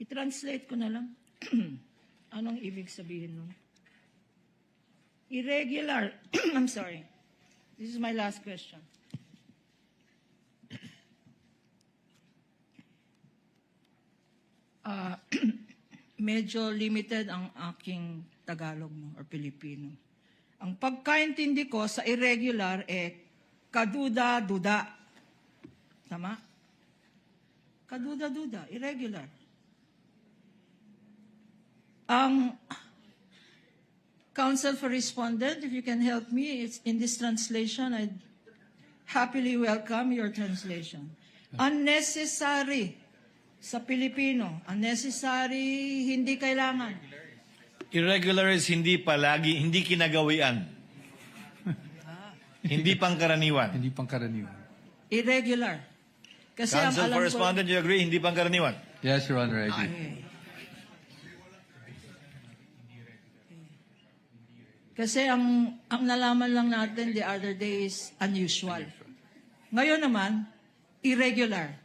I-translate ko na lang. Anong ibig sabihin nun? Irregular. I'm sorry. This is my last question. Medyo limited ang aking Tagalog mo or Pilipino. Ang pagkaintindi ko sa irregular kaduda-duda. Tama? Kaduda-duda, irregular. Ang Counsel for Respondent, if you can help me, it's in this translation, I'd happily welcome your translation. Unnecessary sa Pilipino. Unnecessary, hindi kailangan. Irregular is hindi palagi, hindi kinagawian. Hindi pangkaraniwan. Hindi pangkaraniwan. Irregular. Kasi Counsel ang alam for ko, Respondent, you agree, hindi pangkaraniwan? Yes, Your Honor, I agree. Kasi ang nalaman lang natin the other day is unusual. Ngayon naman, irregular.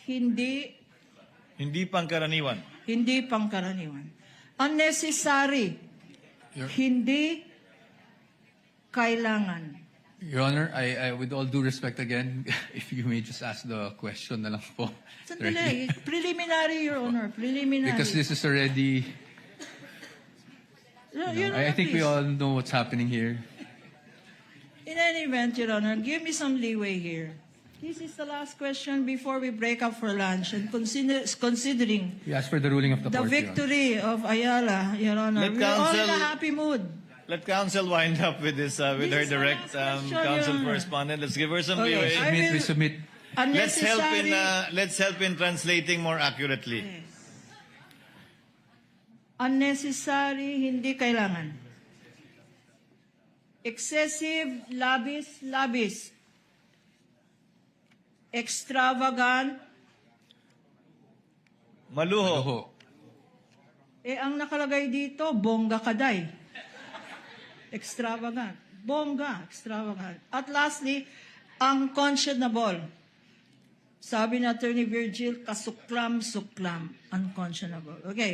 Hindi pangkaraniwan. Hindi pangkaraniwan. Unnecessary. Hindi kailangan. Your Honor, I with all due respect again, if you may just ask the question na lang po. Sandali. Preliminary, Your Honor. Preliminary. Because this is already, Your Honor, I think we please. all know what's happening here. In any event, Your Honor, give me some leeway here. This is the last question before we break up for lunch. And considering We ask for the ruling of the the court, Your Honor. victory of Ayala, Your Honor, Let we're all in counsel- a happy mood. Let counsel wind up with this, with her This is the direct last question, counsel Your for Honor. Respondent. Let's give her some Okay. leeway. I We submit. Unnecessary. Let's help in translating more accurately. Yes. Unnecessary, hindi kailangan. Excessive, labis. Extravagant. Maluho. Oho. Ang nakalagay dito, bongga kaday. Extravagant. Bongga, extravagant. At lastly, unconscionable. Sabi na Attorney Virgil, kasuklam-suklam. Unconscionable. Okay.